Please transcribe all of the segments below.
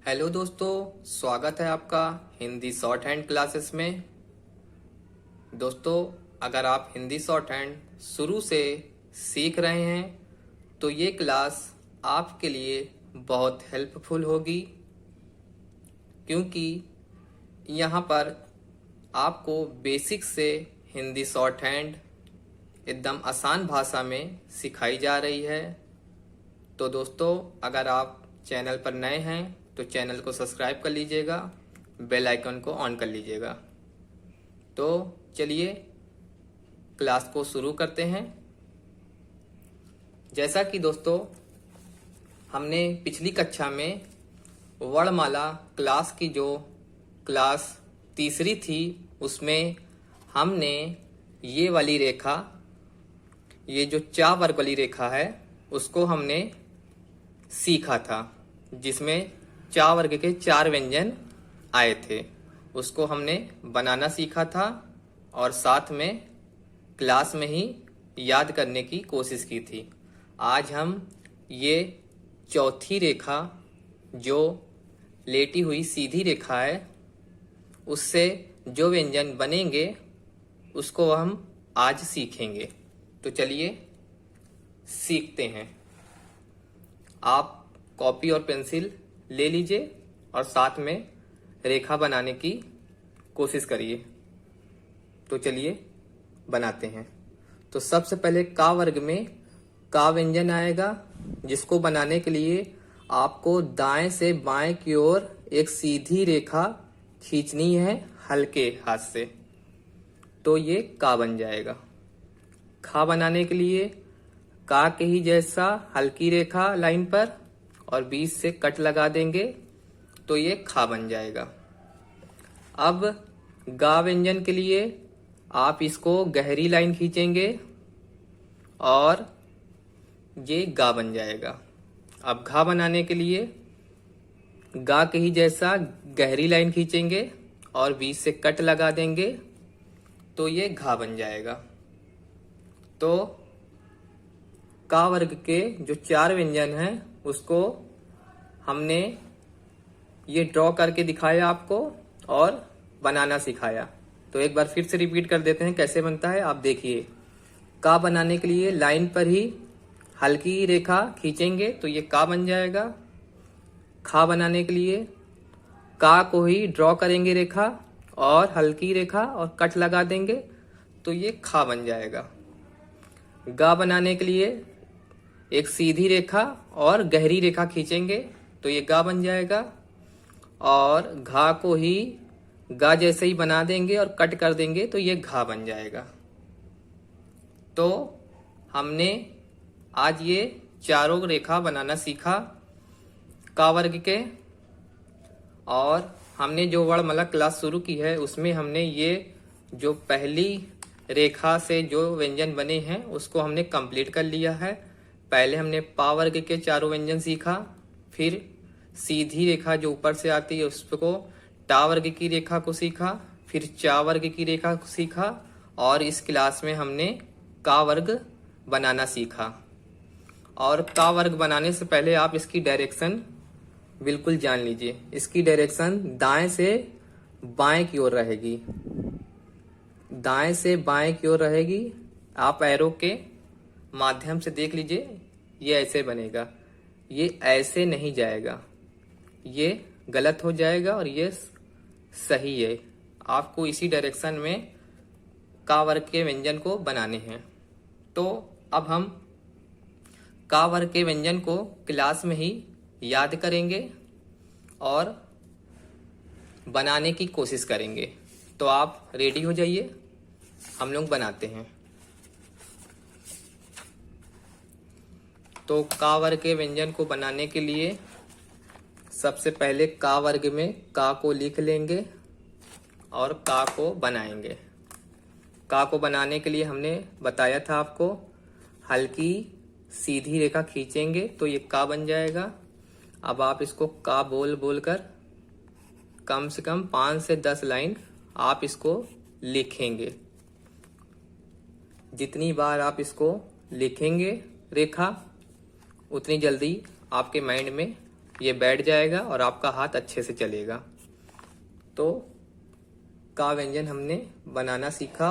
Hello दोस्तों, स्वागत है आपका हिंदी शॉर्ट हैंड क्लासेस में। दोस्तों, अगर आप हिंदी शॉर्ट हैंड शुरू से सीख रहे हैं तो ये क्लास आपके लिए बहुत हेल्पफुल होगी, क्योंकि यहाँ पर आपको बेसिक से हिंदी शॉर्ट हैंड एकदम आसान भाषा में सिखाई जा रही है। तो दोस्तों, अगर आप चैनल पर नए हैं तो चैनल को सब्सक्राइब कर लीजिएगा, बेल आइकन को ऑन कर लीजिएगा। तो चलिए क्लास को शुरू करते हैं। जैसा कि दोस्तों हमने पिछली कक्षा में वर्णमाला क्लास की जो क्लास तीसरी थी उसमें हमने ये वाली रेखा, ये जो चा वर्ग वाली रेखा है उसको हमने सीखा था, जिसमें चा वर्ग के 4 व्यंजन आए थे। उसको हमने बनाना सीखा था और साथ में क्लास में ही याद करने की कोशिश की थी। आज हम ये चौथी रेखा जो लेटी हुई सीधी रेखा है उससे जो व्यंजन बनेंगे उसको हम आज सीखेंगे। तो चलिए सीखते हैं। आप कॉपी और पेंसिल ले लीजिए और साथ में रेखा बनाने की कोशिश करिए। तो चलिए बनाते हैं। तो सबसे पहले का वर्ग में का व्यंजन आएगा, जिसको बनाने के लिए आपको दाएं से बाएं की ओर एक सीधी रेखा खींचनी है हल्के हाथ से, तो ये का बन जाएगा। खा बनाने के लिए का के ही जैसा हल्की रेखा लाइन पर और बीच से कट लगा देंगे तो ये खा बन जाएगा। अब गा व्यंजन के लिए आप इसको गहरी लाइन खींचेंगे और ये गा बन जाएगा। अब घा बनाने के लिए गा के ही जैसा गहरी लाइन खींचेंगे और बीच से कट लगा देंगे तो ये घा बन जाएगा। तो का वर्ग के जो 4 व्यंजन हैं उसको हमने ये ड्रॉ करके दिखाया आपको और बनाना सिखाया। तो एक बार फिर से रिपीट कर देते हैं कैसे बनता है। आप देखिए, का बनाने के लिए लाइन पर ही हल्की रेखा खींचेंगे तो ये का बन जाएगा। खा बनाने के लिए का को ही ड्रॉ करेंगे रेखा और हल्की रेखा और कट लगा देंगे तो ये खा बन जाएगा। गा बनाने के लिए एक सीधी रेखा और गहरी रेखा खींचेंगे तो ये गा बन जाएगा, और घा को ही गा जैसे ही बना देंगे और कट कर देंगे तो ये घा बन जाएगा। तो हमने आज ये चारों रेखा बनाना सीखा का वर्ग के, और हमने जो वर्णमाला क्लास शुरू की है उसमें हमने ये जो पहली रेखा से जो व्यंजन बने हैं उसको हमने कंप्लीट कर लिया है। पहले हमने पा वर्ग के चारों व्यंजन सीखा, फिर सीधी रेखा जो ऊपर से आती है उसको टा वर्ग की रेखा को सीखा, फिर चा वर्ग की रेखा को सीखा, और इस क्लास में हमने का वर्ग बनाना सीखा। और का वर्ग बनाने से पहले आप इसकी डायरेक्शन बिल्कुल जान लीजिए। इसकी डायरेक्शन दाएं से बाएं की ओर रहेगी, दाएं से बाएं की ओर रहेगी। आप एरो के माध्यम से देख लीजिए, ये ऐसे बनेगा, ये ऐसे नहीं जाएगा, ये गलत हो जाएगा और ये सही है। आपको इसी डायरेक्शन में का वर्ग के व्यंजन को बनाने हैं। तो अब हम का वर्ग के व्यंजन को क्लास में ही याद करेंगे और बनाने की कोशिश करेंगे। तो आप रेडी हो जाइए, हम लोग बनाते हैं। तो का वर्ग के व्यंजन को बनाने के लिए सबसे पहले का वर्ग में का को लिख लेंगे और का को बनाएंगे। का को बनाने के लिए हमने बताया था आपको, हल्की सीधी रेखा खींचेंगे तो ये का बन जाएगा। अब आप इसको का बोल बोल कर कम से कम 5 से 10 लाइन आप इसको लिखेंगे। जितनी बार आप इसको लिखेंगे रेखा, उतनी जल्दी आपके माइंड में ये बैठ जाएगा और आपका हाथ अच्छे से चलेगा। तो का व्यंजन हमने बनाना सीखा।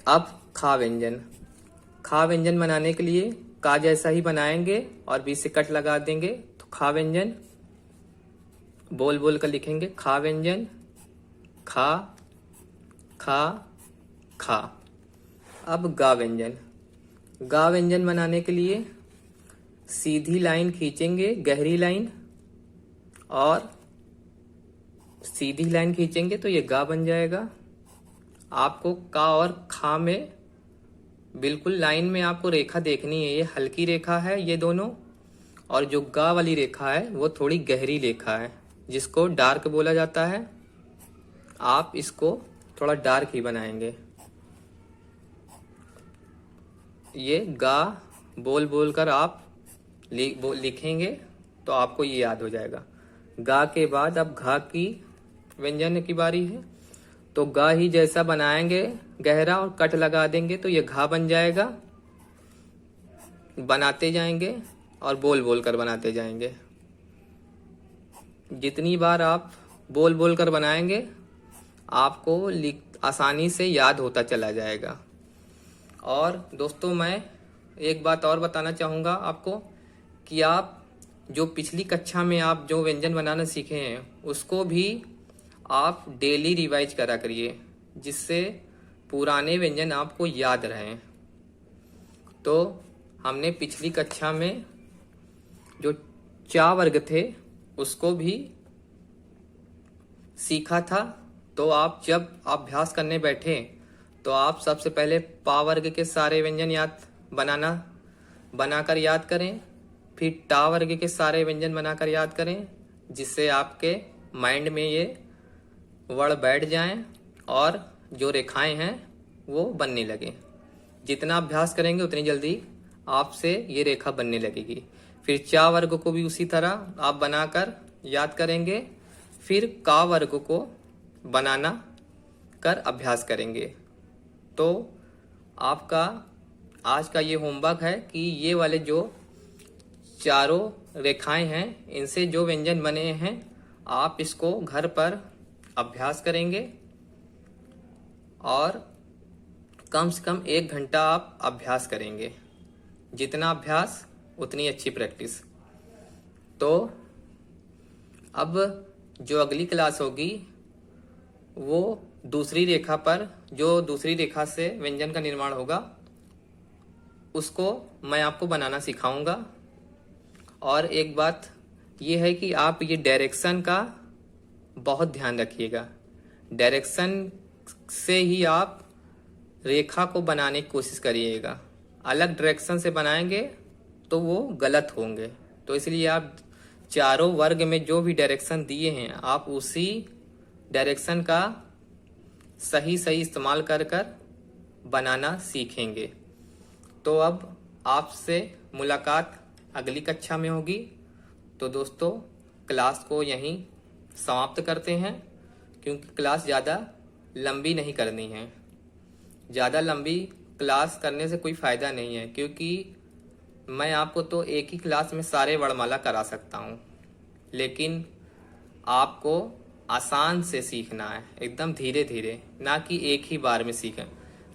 अब खा व्यंजन। खा व्यंजन बनाने के लिए का जैसा ही बनाएंगे और बीच से कट लगा देंगे। तो खा व्यंजन बोल बोल कर लिखेंगे। खा व्यंजन, खा, खा, खा। अब गा व्यंजन। गा व्यंजन बनाने के लिए सीधी लाइन खींचेंगे, गहरी लाइन, और सीधी लाइन खींचेंगे तो ये गा बन जाएगा। आपको का और खा में बिल्कुल लाइन में आपको रेखा देखनी है। ये हल्की रेखा है ये दोनों, और जो गा वाली रेखा है वो थोड़ी गहरी रेखा है, जिसको डार्क बोला जाता है। आप इसको थोड़ा डार्क ही बनाएंगे। ये गा बोल बोल कर आप लिखेंगे तो आपको ये याद हो जाएगा। गा के बाद अब घा की व्यंजन की बारी है। तो गा ही जैसा बनाएंगे गहरा और कट लगा देंगे तो ये घा बन जाएगा। बनाते जाएंगे और बोल बोल कर बनाते जाएंगे। जितनी बार आप बोल बोल कर बनाएंगे आपको आसानी से याद होता चला जाएगा। और दोस्तों मैं एक बात और बताना चाहूँगा आपको कि आप जो पिछली कक्षा में आप जो व्यंजन बनाना सीखे हैं उसको भी आप डेली रिवाइज करा करिए, जिससे पुराने व्यंजन आपको याद रहें। तो हमने पिछली कक्षा में जो चा वर्ग थे उसको भी सीखा था। तो आप जब अभ्यास करने बैठे तो आप सबसे पहले पा वर्ग के सारे व्यंजन बनाकर याद करें, फिर टा वर्ग के सारे व्यंजन बनाकर याद करें, जिससे आपके माइंड में ये वर्ड बैठ जाएं और जो रेखाएं हैं वो बनने लगें। जितना अभ्यास करेंगे उतनी जल्दी आपसे ये रेखा बनने लगेगी। फिर चा वर्ग को भी उसी तरह आप बनाकर याद करेंगे, फिर का वर्ग को बनाना कर अभ्यास करेंगे। तो आपका आज का ये होमवर्क है कि ये वाले जो चारों रेखाएं हैं इनसे जो व्यंजन बने हैं आप इसको घर पर अभ्यास करेंगे, और कम से कम 1 घंटा आप अभ्यास करेंगे। जितना अभ्यास उतनी अच्छी प्रैक्टिस। तो अब जो अगली क्लास होगी वो दूसरी रेखा पर, जो दूसरी रेखा से व्यंजन का निर्माण होगा उसको मैं आपको बनाना सिखाऊंगा। और एक बात ये है कि आप ये डायरेक्शन का बहुत ध्यान रखिएगा। डायरेक्शन से ही आप रेखा को बनाने की कोशिश करिएगा। अलग डायरेक्शन से बनाएंगे तो वो गलत होंगे। तो इसलिए आप चारों वर्ग में जो भी डायरेक्शन दिए हैं आप उसी डायरेक्शन का सही सही इस्तेमाल कर बनाना सीखेंगे। तो अब आपसे मुलाकात अगली कक्षा में होगी। तो दोस्तों क्लास को यहीं समाप्त करते हैं, क्योंकि क्लास ज़्यादा लंबी नहीं करनी है। ज़्यादा लंबी क्लास करने से कोई फ़ायदा नहीं है, क्योंकि मैं आपको तो एक ही क्लास में सारे वर्णमाला करा सकता हूँ, लेकिन आपको आसान से सीखना है, एकदम धीरे धीरे, ना कि एक ही बार में सीखें।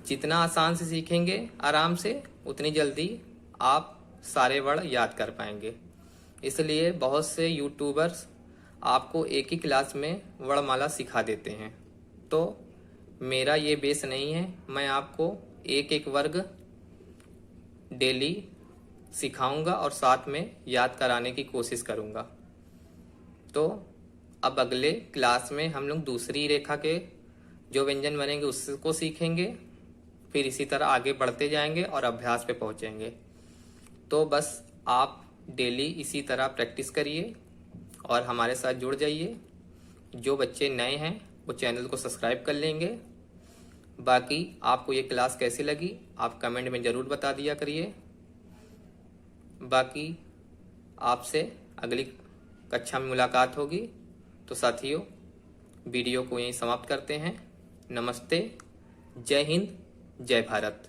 जितना आसान से सीखेंगे आराम से उतनी जल्दी आप सारे वर्ण याद कर पाएंगे। इसलिए बहुत से यूट्यूबर्स आपको एक ही क्लास में वर्णमाला सिखा देते हैं। तो मेरा ये बेस नहीं है, मैं आपको एक एक वर्ग डेली सिखाऊंगा और साथ में याद कराने की कोशिश करूंगा। तो अब अगले क्लास में हम लोग दूसरी रेखा के जो व्यंजन बनेंगे उसको सीखेंगे, फिर इसी तरह आगे बढ़ते जाएंगे और अभ्यास पे पहुंचेंगे। तो बस आप डेली इसी तरह प्रैक्टिस करिए और हमारे साथ जुड़ जाइए। जो बच्चे नए हैं वो चैनल को सब्सक्राइब कर लेंगे। बाकी आपको ये क्लास कैसी लगी आप कमेंट में ज़रूर बता दिया करिए। बाकी आपसे अगली कक्षा में मुलाकात होगी। तो साथियों वीडियो को यहीं समाप्त करते हैं। नमस्ते, जय हिंद, जय भारत।